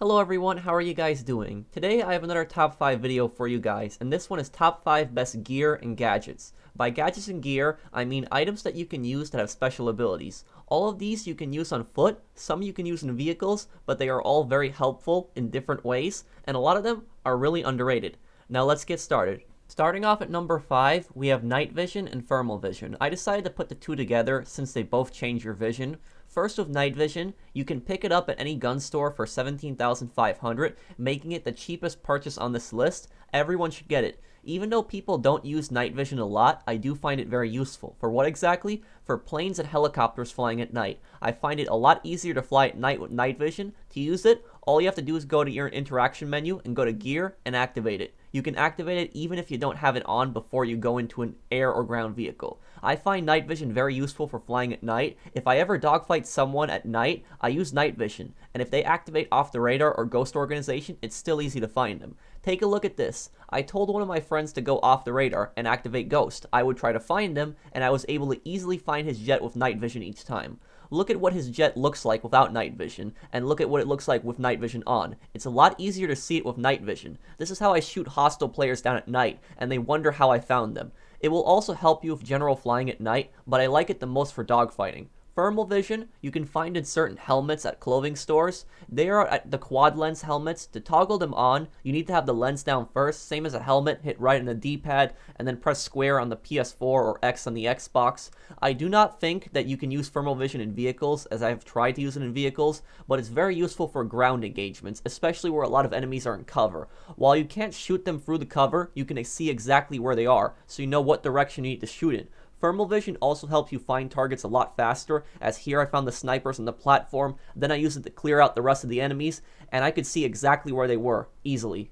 Hello everyone, how are you guys doing? Today I have another top 5 video for you guys, and this one is top 5 best gear and gadgets. By gadgets and gear, I mean items that you can use that have special abilities. All of these you can use on foot, some you can use in vehicles, but they are all very helpful in different ways, and a lot of them are really underrated. Now let's get started. Starting off at number 5, we have night vision and thermal vision. I decided to put the two together since they both change your vision. First, with night vision, you can pick it up at any gun store for $17,500, making it the cheapest purchase on this list. Everyone should get it. Even though people don't use night vision a lot, I do find it very useful. For what exactly? For planes and helicopters flying at night. I find it a lot easier to fly at night with night vision. To use it, all you have to do is go to your interaction menu and go to gear and activate it. You can activate it even if you don't have it on before you go into an air or ground vehicle. I find night vision very useful for flying at night. If I ever dogfight someone at night, I use night vision, and if they activate off the radar or ghost organization, it's still easy to find them. Take a look at this. I told one of my friends to go off the radar and activate ghost. I would try to find him, and I was able to easily find his jet with night vision each time. Look at what his jet looks like without night vision, and look at what it looks like with night vision on. It's a lot easier to see it with night vision. This is how I shoot hostile players down at night, and they wonder how I found them. It will also help you with general flying at night, but I like it the most for dogfighting. Thermal vision, you can find in certain helmets at clothing stores. They are at the quad lens helmets. To toggle them on, you need to have the lens down first, same as a helmet, hit right on the D-pad, and then press square on the PS4 or X on the Xbox. I do not think that you can use thermal vision in vehicles, as I have tried to use it in vehicles, but it's very useful for ground engagements, especially where a lot of enemies are in cover. While you can't shoot them through the cover, you can see exactly where they are, so you know what direction you need to shoot in. Thermal vision also helps you find targets a lot faster, as here I found the snipers on the platform, then I used it to clear out the rest of the enemies, and I could see exactly where they were, easily.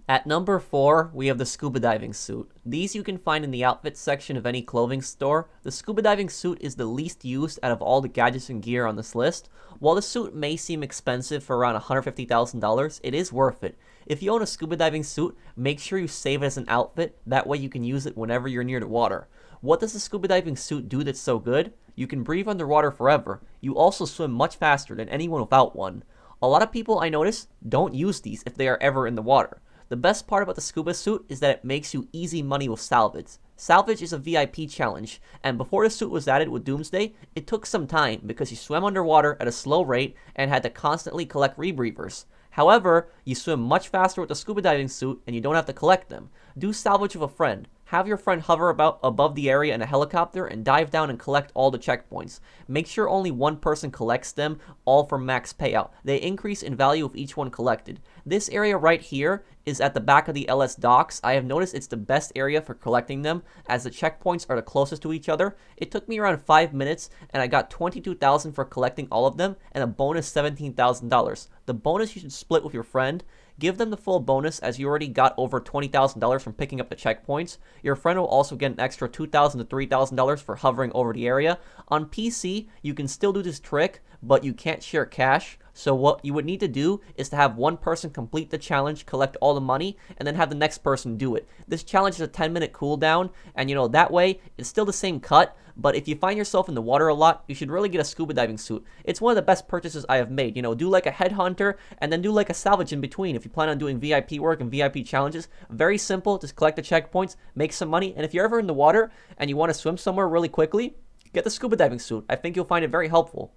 At number 4, we have the scuba diving suit. These you can find in the outfits section of any clothing store. The scuba diving suit is the least used out of all the gadgets and gear on this list. While the suit may seem expensive for around $150,000, it is worth it. If you own a scuba diving suit, make sure you save it as an outfit, that way you can use it whenever you're near the water. What does the scuba diving suit do that's so good? You can breathe underwater forever. You also swim much faster than anyone without one. A lot of people I notice don't use these if they are ever in the water. The best part about the scuba suit is that it makes you easy money with salvage. Salvage is a VIP challenge, and before the suit was added with Doomsday, it took some time because you swam underwater at a slow rate and had to constantly collect rebreathers. However, you swim much faster with the scuba diving suit and you don't have to collect them. Do salvage with a friend. Have your friend hover about above the area in a helicopter and dive down and collect all the checkpoints. Make sure only one person collects them, all for max payout. They increase in value with each one collected. This area right here is at the back of the LS docks. I have noticed it's the best area for collecting them, as the checkpoints are the closest to each other. It took me around 5 minutes, and I got $22,000 for collecting all of them, and a bonus $17,000. The bonus you should split with your friend. Give them the full bonus, as you already got over $20,000 from picking up the checkpoints. Your friend will also get an extra $2,000 to $3,000 for hovering over the area. On PC, you can still do this trick, but you can't share cash. So what you would need to do is to have one person complete the challenge, collect all the money, and then have the next person do it. This challenge is a 10-minute cooldown, and that way, it's still the same cut, but if you find yourself in the water a lot, you should really get a scuba diving suit. It's one of the best purchases I have made. Do like a headhunter, and then do like a salvage in between if you plan on doing VIP work and VIP challenges. Very simple, just collect the checkpoints, make some money, and if you're ever in the water and you want to swim somewhere really quickly, get the scuba diving suit. I think you'll find it very helpful.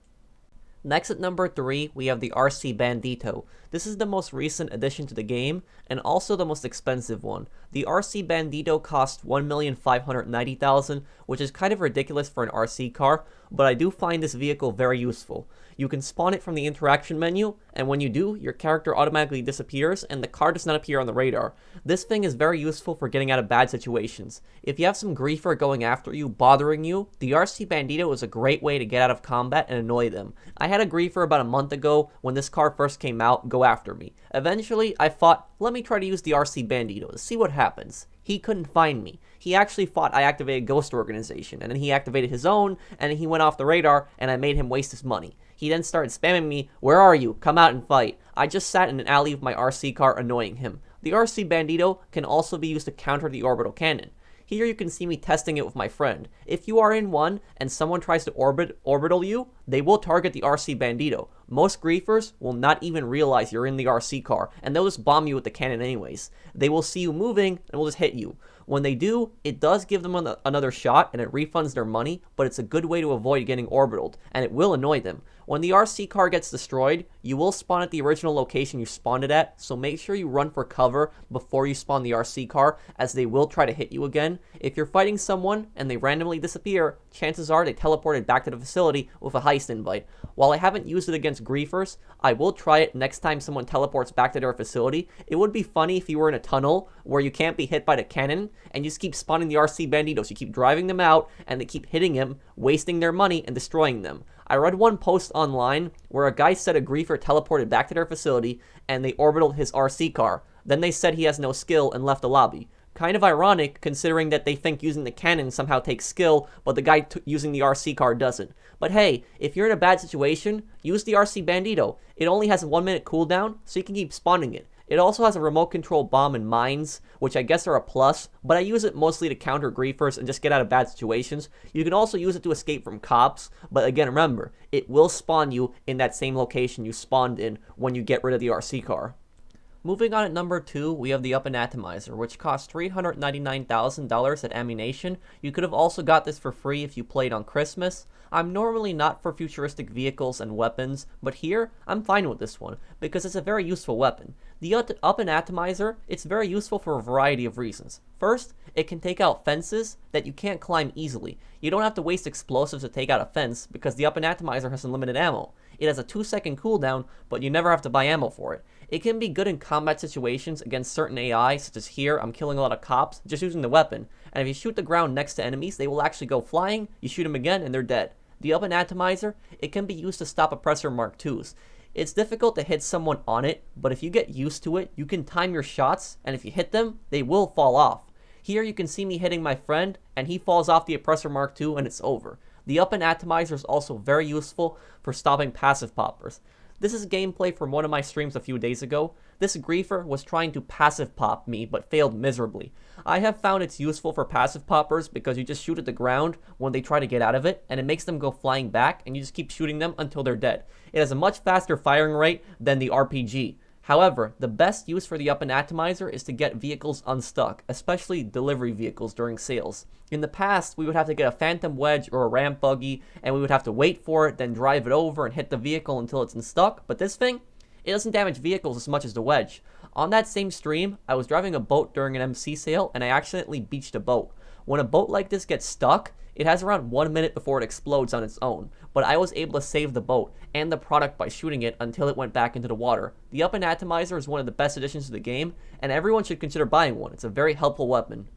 Next at number 3, we have the RC Bandito. This is the most recent addition to the game, and also the most expensive one. The RC Bandito costs $1,590,000, which is kind of ridiculous for an RC car, but I do find this vehicle very useful. You can spawn it from the interaction menu, and when you do, your character automatically disappears, and the car does not appear on the radar. This thing is very useful for getting out of bad situations. If you have some griefer going after you, bothering you, the RC Bandito is a great way to get out of combat and annoy them. I had a griefer about a month ago, when this car first came out, go after me. Eventually, I thought, let me try to use the RC Bandito to see what happens. He couldn't find me. He actually thought I activated Ghost Organization, and then he activated his own, and then he went off the radar, and I made him waste his money. He then started spamming me, "Where are you? Come out and fight." I just sat in an alley with my RC car annoying him. The RC Bandito can also be used to counter the orbital cannon. Here you can see me testing it with my friend. If you are in one and someone tries to orbital you, they will target the RC Bandito. Most griefers will not even realize you're in the RC car, and they'll just bomb you with the cannon anyways. They will see you moving and will just hit you. When they do, it does give them another shot and it refunds their money, but it's a good way to avoid getting orbitaled, and it will annoy them. When the RC car gets destroyed, you will spawn at the original location you spawned it at, so make sure you run for cover before you spawn the RC car, as they will try to hit you again. If you're fighting someone and they randomly disappear, chances are they teleported back to the facility with a heist invite. While I haven't used it against griefers, I will try it next time someone teleports back to their facility. It would be funny if you were in a tunnel where you can't be hit by the cannon, and you just keep spawning the RC Banditos. You keep driving them out, and they keep hitting him, wasting their money and destroying them. I read one post online where a guy said a griefer teleported back to their facility and they orbitaled his RC car. Then they said he has no skill and left the lobby. Kind of ironic, considering that they think using the cannon somehow takes skill, but the guy using the RC car doesn't. But hey, if you're in a bad situation, use the RC Bandito. It only has a 1-minute cooldown, so you can keep spawning it. It also has a remote control bomb and mines, which I guess are a plus, but I use it mostly to counter griefers and just get out of bad situations. You can also use it to escape from cops, but again, remember, it will spawn you in that same location you spawned in when you get rid of the RC car. Moving on at number 2, we have the Up-n-Atomizer, which costs $399,000 at Ammunition. You could have also got this for free if you played on Christmas. I'm normally not for futuristic vehicles and weapons, but here, I'm fine with this one, because it's a very useful weapon. The Up-n-Atomizer, it's very useful for a variety of reasons. First, it can take out fences that you can't climb easily. You don't have to waste explosives to take out a fence, because the Up-n-Atomizer has unlimited ammo. It has a 2-second cooldown, but you never have to buy ammo for it. It can be good in combat situations against certain AI, such as here, I'm killing a lot of cops just using the weapon. And if you shoot the ground next to enemies, they will actually go flying, you shoot them again, and they're dead. The Up-n-Atomizer, it can be used to stop oppressor Mark IIs. It's difficult to hit someone on it, but if you get used to it, you can time your shots, and if you hit them, they will fall off. Here you can see me hitting my friend, and he falls off the oppressor Mark II, and it's over. The Up-n-Atomizer is also very useful for stopping passive poppers. This is gameplay from one of my streams a few days ago. This griefer was trying to passive pop me, but failed miserably. I have found it's useful for passive poppers because you just shoot at the ground when they try to get out of it, and it makes them go flying back, and you just keep shooting them until they're dead. It has a much faster firing rate than the RPG. However, the best use for the Up-n-Atomizer is to get vehicles unstuck, especially delivery vehicles during sales. In the past, we would have to get a phantom wedge or a ramp buggy, and we would have to wait for it, then drive it over and hit the vehicle until it's unstuck. But this thing, it doesn't damage vehicles as much as the wedge. On that same stream, I was driving a boat during an MC sale, and I accidentally beached a boat. When a boat like this gets stuck, it has around 1 minute before it explodes on its own, but I was able to save the boat and the product by shooting it until it went back into the water. The Up-n-Atomizer is one of the best additions to the game, and everyone should consider buying one. It's a very helpful weapon.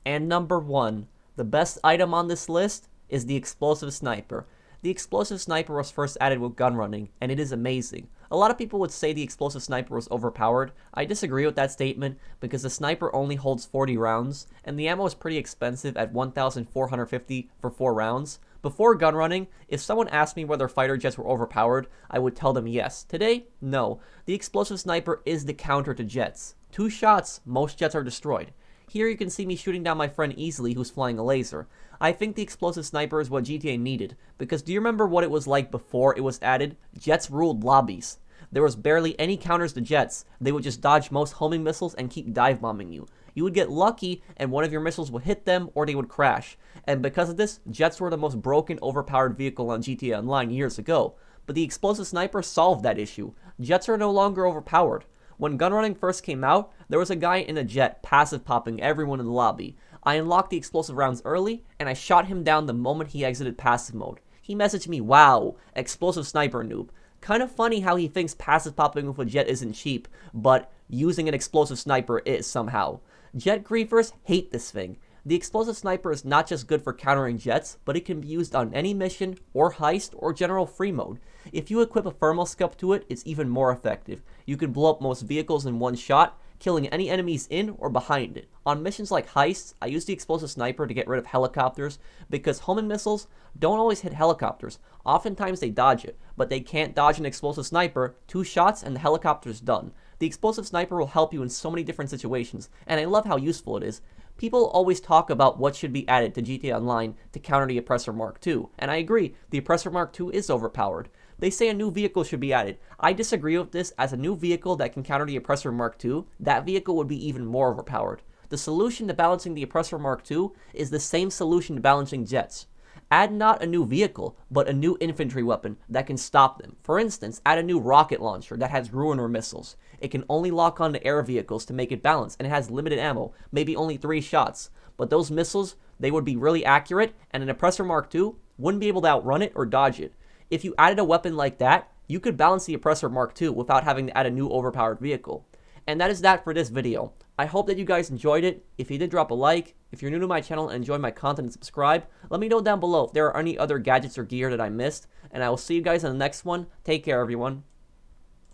And number 1, the best item on this list is the Explosive Sniper. The Explosive Sniper was first added with gun running, and it is amazing. A lot of people would say the Explosive Sniper was overpowered. I disagree with that statement because the sniper only holds 40 rounds, and the ammo is pretty expensive at $1,450 for 4 rounds. Before gun running, if someone asked me whether fighter jets were overpowered, I would tell them yes. Today, no. The Explosive Sniper is the counter to jets. 2 shots, most jets are destroyed. Here you can see me shooting down my friend easily who's flying a laser. I think the Explosive Sniper is what GTA needed, because do you remember what it was like before it was added? Jets ruled lobbies. There was barely any counters to jets. They would just dodge most homing missiles and keep dive bombing you. You would get lucky and one of your missiles would hit them or they would crash. And because of this, jets were the most broken, overpowered vehicle on GTA Online years ago. But the Explosive Sniper solved that issue. Jets are no longer overpowered. When gunrunning first came out, there was a guy in a jet passive popping everyone in the lobby. I unlocked the explosive rounds early, and I shot him down the moment he exited passive mode. He messaged me, "Wow, Explosive Sniper noob." Kind of funny how he thinks passive popping with a jet isn't cheap, but using an Explosive Sniper is somehow. Jet griefers hate this thing. The Explosive Sniper is not just good for countering jets, but it can be used on any mission, or heist, or general free mode. If you equip a thermal scope to it, it's even more effective. You can blow up most vehicles in one shot, killing any enemies in or behind it. On missions like heists, I use the Explosive Sniper to get rid of helicopters, because homing missiles don't always hit helicopters. Oftentimes they dodge it, but they can't dodge an Explosive Sniper. 2 shots and the helicopter's done. The Explosive Sniper will help you in so many different situations, and I love how useful it is. People always talk about what should be added to GTA Online to counter the Oppressor Mark II, and I agree, the Oppressor Mark II is overpowered. They say a new vehicle should be added. I disagree with this, as a new vehicle that can counter the Oppressor Mark II, that vehicle would be even more overpowered. The solution to balancing the Oppressor Mark II is the same solution to balancing jets. Add not a new vehicle, but a new infantry weapon that can stop them. For instance, add a new rocket launcher that has Ruiner missiles. It can only lock onto air vehicles to make it balance, and it has limited ammo, maybe only 3 shots. But those missiles, they would be really accurate, and an Oppressor Mark II wouldn't be able to outrun it or dodge it. If you added a weapon like that, you could balance the Oppressor Mark II without having to add a new overpowered vehicle. And that is that for this video. I hope that you guys enjoyed it. If you did, drop a like. If you're new to my channel and enjoy my content, and subscribe. Let me know down below if there are any other gadgets or gear that I missed. And I will see you guys in the next one. Take care, everyone.